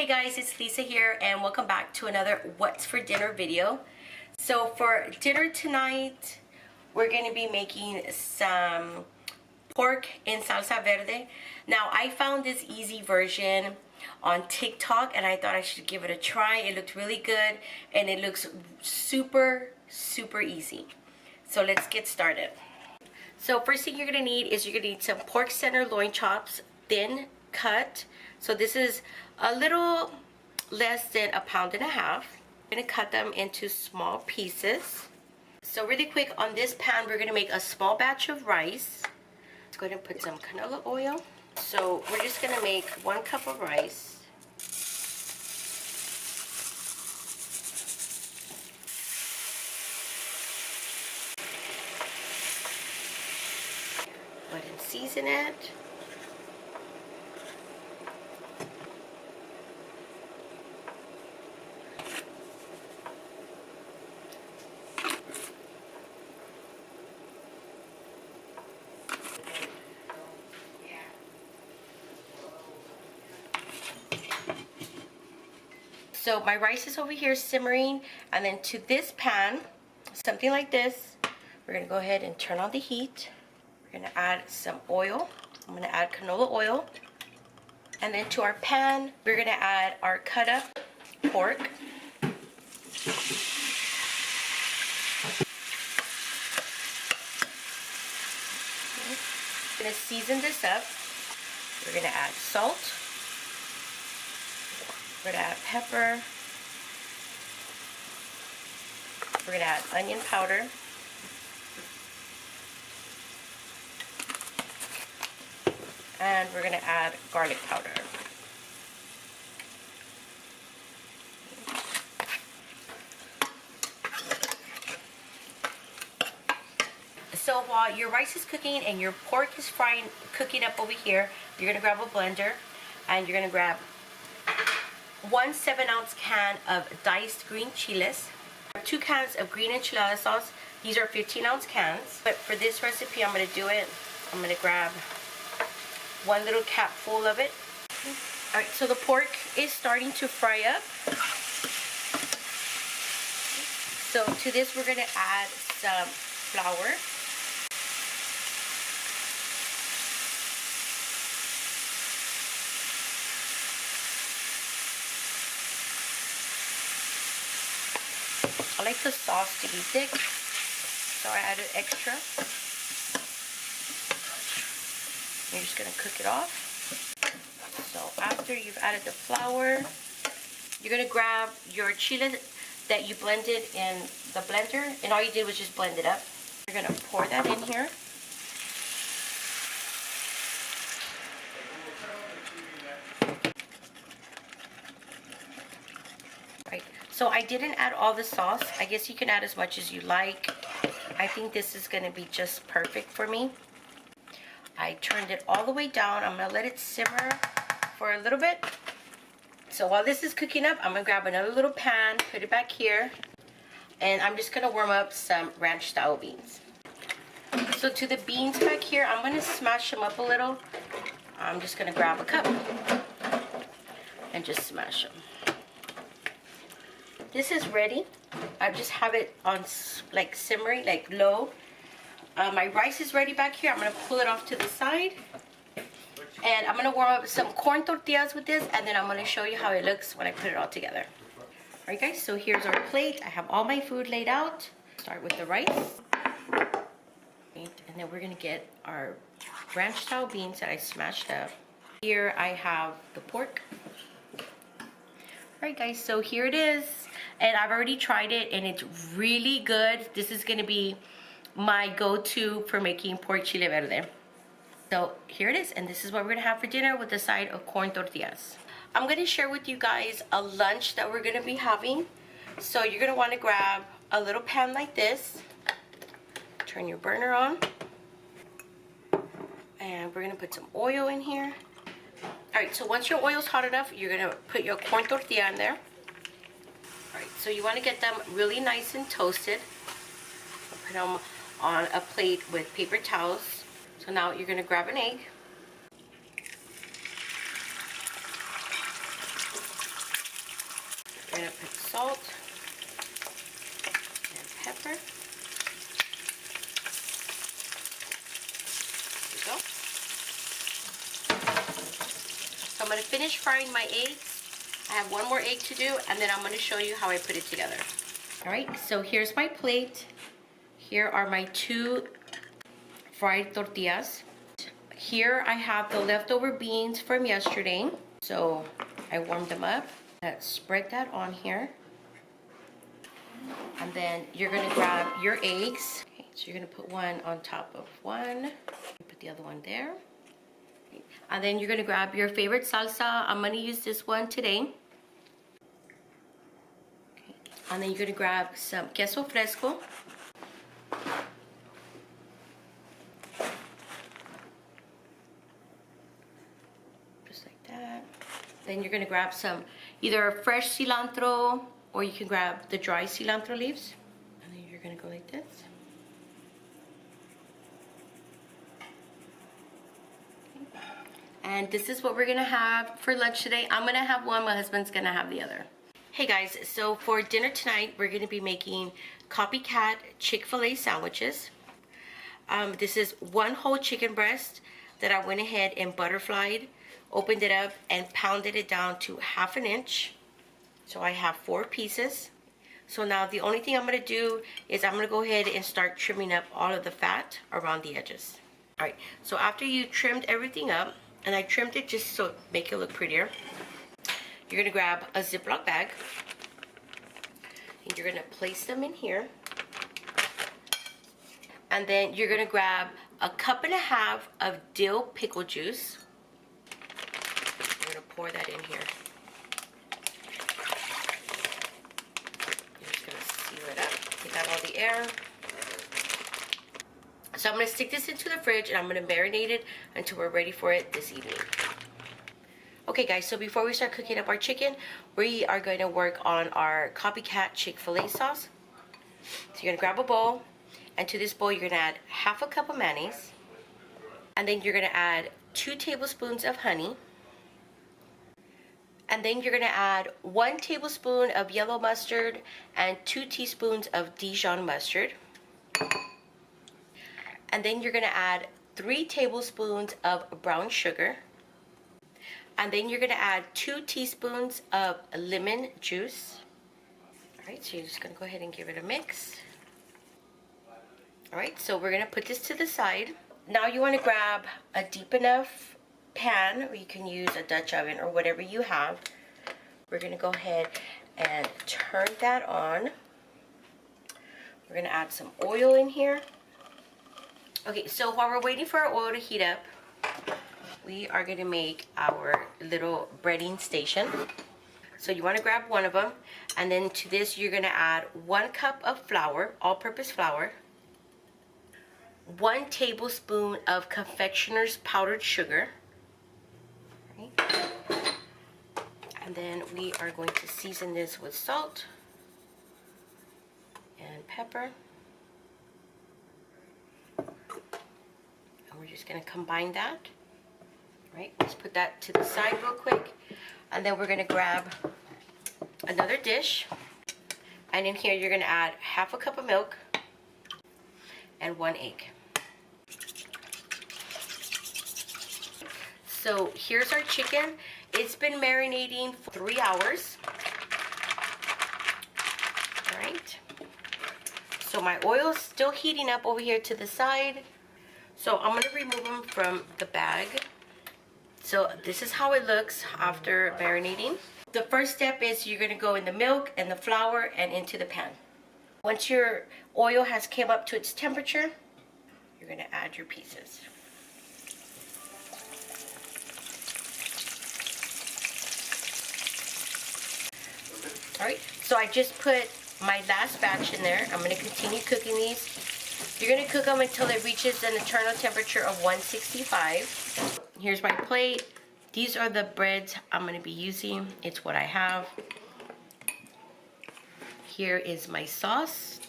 Hey guys, it's Lisa here and welcome back to another What's for Dinner video. So for dinner tonight, we're going to be making some pork in salsa verde. Now I found this easy version on TikTok and I thought I should give it a try. It looked really good and it looks super easy. So let's get started. So first thing you're going to need is some pork center loin chops, thin cut. So this is a little less than a pound and a half. I'm going to cut them into small pieces. So really quick, on this pan we're going to make a small batch of rice. Let's go ahead and put some canola oil. So we're just going to make 1 cup of rice. Go ahead and season it. So my rice is over here simmering, and then to this pan, something like this, we're going to go ahead and turn on the heat. We're going to add some oil. I'm going to add canola oil. And then to our pan, we're going to add our cut up pork. I'm going to season this up. We're going to add salt. We're going to add pepper. We're going to add onion powder. And we're going to add garlic powder. So while your rice is cooking and your pork is cooking up over here, you're going to grab a blender and you're going to grab 1 7-ounce can of diced green chiles, 2 cans of Green Enchilada Sauce. These are 15-ounce cans. But for this recipe, I'm going to grab 1 little cap full of it. Alright, so the pork is starting to fry up. So to this, we're going to add some flour. I like the sauce to be thick, so I added extra. You're just going to cook it off. So after you've added the flour, you're going to grab your chile that you blended in the blender, and all you did was just blend it up. You're going to pour that in here. So I didn't add all the sauce. I guess you can add as much as you like. I think this is going to be just perfect for me. I turned it all the way down. I'm going to let it simmer for a little bit. So while this is cooking up, I'm going to grab another little pan, put it back here, and I'm just going to warm up some ranch style beans. So to the beans back here, I'm going to smash them up a little. I'm just going to grab a cup and just smash them. This is ready. I just have it on like simmering, like low. My rice is ready back here. I'm going to pull it off to the side. And I'm going to warm up some corn tortillas with this, and then I'm going to show you how it looks when I put it all together. Alright guys, so here's our plate. I have all my food laid out. Start with the rice. And then we're going to get our ranch style beans that I smashed up. Here I have the pork. Alright guys, so here it is, and I've already tried it and it's really good. This is going to be my go-to for making pork chile verde. So here it is, and this is what we're going to have for dinner with a side of corn tortillas. I'm going to share with you guys a lunch that we're going to be having. So you're going to want to grab a little pan like this, turn your burner on, and we're going to put some oil in here. Alright, so once your oil's hot enough, you're going to put your corn tortilla in there. Alright, so you want to get them really nice and toasted. Put them on a plate with paper towels. So now you're going to grab an egg. We're gonna put salt and pepper. There we go. So I'm gonna finish frying my eggs. I have one more egg to do, and then I'm gonna show you how I put it together. All right, so here's my plate. Here are my 2 fried tortillas. Here I have the leftover beans from yesterday. So I warmed them up. Let's spread that on here. And then you're gonna grab your eggs. Okay, so you're gonna put one on top of one. Put the other one there. Okay. And then you're gonna grab your favorite salsa. I'm gonna use this one today. Okay. And then you're gonna grab some queso fresco. Just like that. Then you're gonna grab some either fresh cilantro, or you can grab the dry cilantro leaves. And then you're gonna go like this. Okay. And this is what we're gonna have for lunch today. I'm gonna have one, my husband's gonna have the other. Hey guys, so for dinner tonight, we're gonna be making Copycat Chick-fil-A sandwiches. This is 1 whole chicken breast that I went ahead and butterflied, opened it up, and pounded it down to 1/2 inch. So I have 4 pieces. So now the only thing I'm gonna do is I'm gonna go ahead and start trimming up all of the fat around the edges. All right, so after you trimmed everything up, and I trimmed it just so make it look prettier, you're gonna grab a Ziploc bag, and you're gonna place them in here. And then you're gonna grab a 1.5 cups of dill pickle juice. I'm gonna pour that in here. Take out all the air. So I'm going to stick this into the fridge, and I'm going to marinate it until we're ready for it this evening. Okay guys, so before we start cooking up our chicken, we are going to work on our Copycat Chick-fil-A sauce. So you're going to grab a bowl, and to this bowl you're going to add 1/2 cup of mayonnaise, and then you're going to add 2 tablespoons of honey. And then you're going to add 1 tablespoon of yellow mustard and 2 teaspoons of Dijon mustard. And then you're going to add 3 tablespoons of brown sugar. And then you're going to add 2 teaspoons of lemon juice. Alright, so you're just going to go ahead and give it a mix. Alright, so we're going to put this to the side. Now you want to grab a deep enough pan, or you can use a Dutch oven or whatever you have. We're going to go ahead and turn that on. We're going to add some oil in here. Okay, so while we're waiting for our oil to heat up, we are going to make our little breading station. So you want to grab one of them, and then to this you're going to add 1 cup of flour, all-purpose flour, 1 tablespoon of confectioner's powdered sugar. And then we are going to season this with salt and pepper. And we're just going to combine that. Right, let's put that to the side real quick. And then we're going to grab another dish. And in here you're going to add 1/2 cup of milk and 1 egg. So here's our chicken. It's been marinating for 3 hours. All right. So my oil is still heating up over here to the side. So I'm going to remove them from the bag. So this is how it looks after marinating. The first step is you're going to go in the milk and the flour and into the pan. Once your oil has came up to its temperature, you're going to add your pieces. Alright, so I just put my last batch in there. I'm going to continue cooking these. You're going to cook them until it reaches an internal temperature of 165. Here's my plate. These are the breads I'm going to be using. It's what I have. Here is my sauce.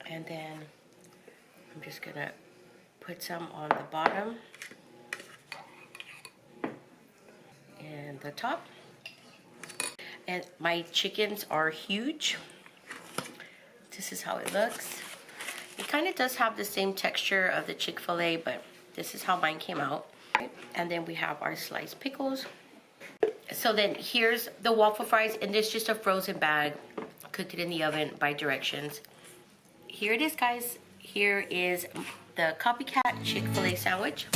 And then I'm just going to put some on the bottom and the top. And my chickens are huge. This is how it looks. It kind of does have the same texture of the Chick-fil-A, but this is how mine came out. And then we have our sliced pickles. So then here's the waffle fries, and this is just a frozen bag. Cooked it in the oven by directions. Here it is, guys. Here is the Copycat Chick-fil-A sandwich.